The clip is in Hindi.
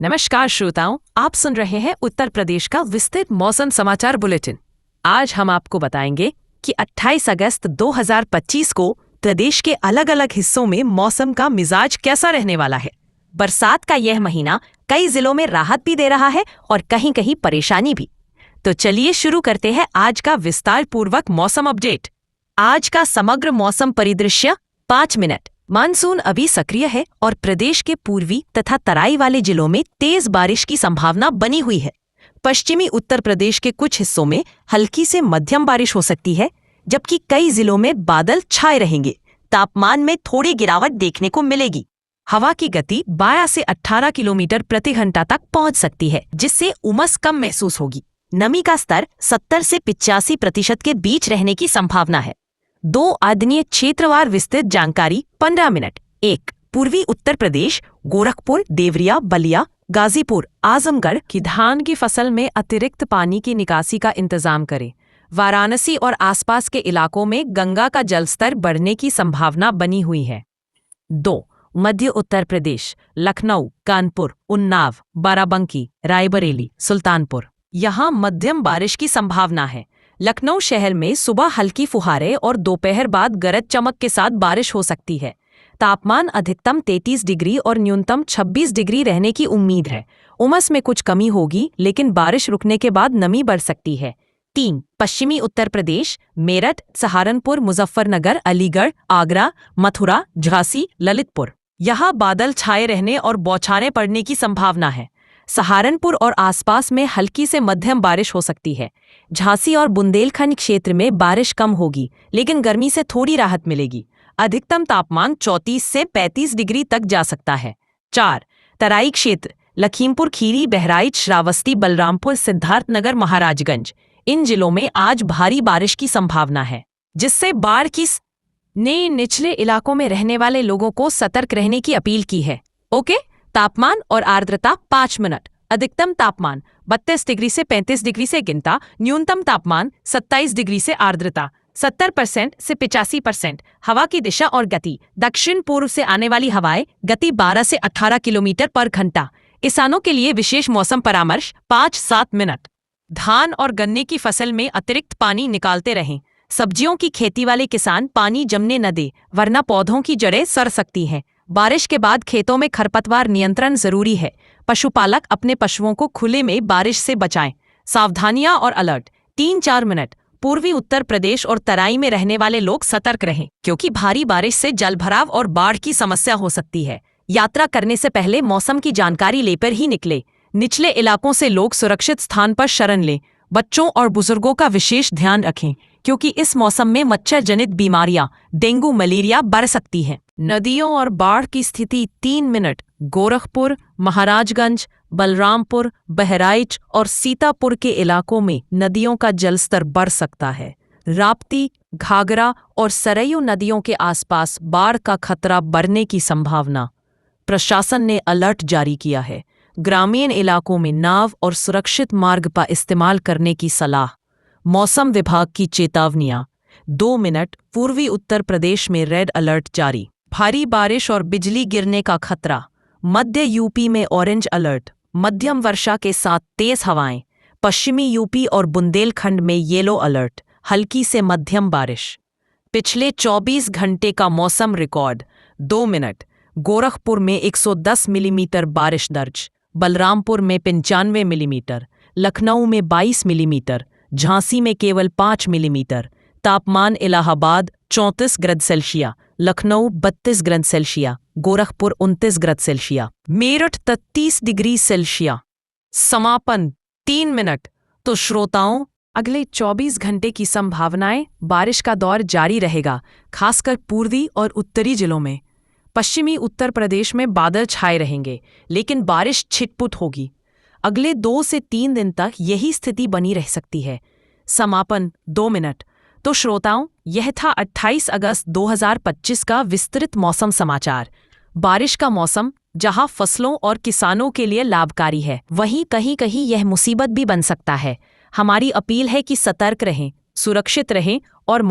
नमस्कार श्रोताओं, आप सुन रहे हैं उत्तर प्रदेश का विस्तृत मौसम समाचार बुलेटिन। आज हम आपको बताएंगे कि 28 अगस्त 2025 को प्रदेश के अलग अलग हिस्सों में मौसम का मिजाज कैसा रहने वाला है। बरसात का यह महीना कई जिलों में राहत भी दे रहा है और कहीं कहीं परेशानी भी। तो चलिए शुरू करते हैं आज का विस्तार पूर्वक मौसम अपडेट। आज का समग्र मौसम परिदृश्य 5 मिनट। मानसून अभी सक्रिय है और प्रदेश के पूर्वी तथा तराई वाले जिलों में तेज बारिश की संभावना बनी हुई है। पश्चिमी उत्तर प्रदेश के कुछ हिस्सों में हल्की से मध्यम बारिश हो सकती है, जबकि कई जिलों में बादल छाए रहेंगे। तापमान में थोड़ी गिरावट देखने को मिलेगी। हवा की गति 12 से 18 किलोमीटर प्रति घंटा तक पहुंच सकती है, जिससे उमस कम महसूस होगी। नमी का स्तर 70 से 85% के बीच रहने की संभावना है। 2 आदनीय क्षेत्रवार विस्तृत जानकारी 15 मिनट। 1. पूर्वी उत्तर प्रदेश, गोरखपुर, देवरिया, बलिया, गाजीपुर, आजमगढ़ की धान की फसल में अतिरिक्त पानी की निकासी का इंतजाम करें। वाराणसी और आसपास के इलाकों में गंगा का जलस्तर बढ़ने की संभावना बनी हुई है। 2. मध्य उत्तर प्रदेश, लखनऊ, कानपुर, उन्नाव, बाराबंकी, रायबरेली, सुल्तानपुर, यहाँ मध्यम बारिश की संभावना है। लखनऊ शहर में सुबह हल्की फुहारें और दोपहर बाद गरज चमक के साथ बारिश हो सकती है। तापमान अधिकतम 33 डिग्री और न्यूनतम 26 डिग्री रहने की उम्मीद है। उमस में कुछ कमी होगी, लेकिन बारिश रुकने के बाद नमी बढ़ सकती है। 3. पश्चिमी उत्तर प्रदेश, मेरठ, सहारनपुर, मुजफ्फरनगर, अलीगढ़, आगरा, मथुरा, झांसी, ललितपुर, यहाँ बादल छाए रहने और बौछारें पड़ने की संभावना है। सहारनपुर और आसपास में हल्की से मध्यम बारिश हो सकती है। झांसी और बुंदेलखंड क्षेत्र में बारिश कम होगी, लेकिन गर्मी से थोड़ी राहत मिलेगी। अधिकतम तापमान 34 से 35 डिग्री तक जा सकता है। 4. तराई क्षेत्र, लखीमपुर खीरी, बहराइच, श्रावस्ती, बलरामपुर, सिद्धार्थनगर, महाराजगंज, इन जिलों में आज भारी बारिश की संभावना है, जिससे बाढ़ की ने निचले इलाकों में रहने वाले लोगों को सतर्क रहने की अपील की है। ओके। तापमान और आर्द्रता 5 मिनट। अधिकतम तापमान 32 डिग्री से 35 डिग्री से गिनता, न्यूनतम तापमान 27 डिग्री से आर्द्रता 70% से 85%। हवा की दिशा और गति, दक्षिण पूर्व से आने वाली हवाएं, गति 12 से 18 किलोमीटर पर घंटा। किसानों के लिए विशेष मौसम परामर्श 5-7 मिनट। धान और गन्ने की फसल में अतिरिक्त पानी निकालते रहें। सब्जियों की खेती वाले किसान पानी जमने न दे, वरना पौधों की जड़ें सड़ सकती हैं। बारिश के बाद खेतों में खरपतवार नियंत्रण जरूरी है। पशुपालक अपने पशुओं को खुले में बारिश से बचाएं। सावधानियां और अलर्ट 3-4 मिनट। पूर्वी उत्तर प्रदेश और तराई में रहने वाले लोग सतर्क रहें, क्योंकि भारी बारिश से जलभराव और बाढ़ की समस्या हो सकती है। यात्रा करने से पहले मौसम की जानकारी लेकर ही निकले। निचले इलाकों से लोग सुरक्षित स्थान पर शरण लें। बच्चों और बुजुर्गों का विशेष ध्यान रखें, क्योंकि इस मौसम में मच्छर जनित बीमारियां, डेंगू, मलेरिया बढ़ सकती हैं। नदियों और बाढ़ की स्थिति 3 मिनट। गोरखपुर, महाराजगंज, बलरामपुर, बहराइच और सीतापुर के इलाकों में नदियों का जलस्तर बढ़ सकता है। राप्ती, घाघरा और सरयू नदियों के आसपास बाढ़ का खतरा बढ़ने की संभावना। प्रशासन ने अलर्ट जारी किया है। ग्रामीण इलाकों में नाव और सुरक्षित मार्ग का इस्तेमाल करने की सलाह। मौसम विभाग की चेतावनियां 2 मिनट। पूर्वी उत्तर प्रदेश में रेड अलर्ट जारी। भारी बारिश और बिजली गिरने का खतरा। मध्य यूपी में ऑरेंज अलर्ट। मध्यम वर्षा के साथ तेज हवाएं। पश्चिमी यूपी और बुंदेलखंड में येलो अलर्ट। हल्की से मध्यम बारिश। पिछले 24 घंटे का मौसम रिकॉर्ड 2 मिनट। गोरखपुर में 110 मिलीमीटर बारिश दर्ज। बलरामपुर में 95 मिलीमीटर। लखनऊ में 22 मिलीमीटर। झांसी में केवल 5 मिलीमीटर। तापमान Allahabad 34 grade Celsius, Lucknow 32 grade Celsius, Gorakhpur 29 grade Celsius, Meerut 33 degree Celsius. समापन 3 मिनट। तो श्रोताओं, अगले 24 घंटे की संभावनाएं। बारिश का दौर जारी रहेगा, खासकर पूर्वी और उत्तरी जिलों में। पश्चिमी उत्तर प्रदेश में बादल छाए रहेंगे, लेकिन बारिश छिटपुट होगी। अगले 2 से 3 दिन तक यही स्थिति बनी रह सकती है। समापन 2 मिनट। तो श्रोताओं, यह था 28 अगस्त 2025 का विस्तृत मौसम समाचार। बारिश का मौसम जहां फसलों और किसानों के लिए लाभकारी है, वहीं कहीं कहीं यह मुसीबत भी बन सकता है। हमारी अपील है कि सतर्क रहें, सुरक्षित रहें और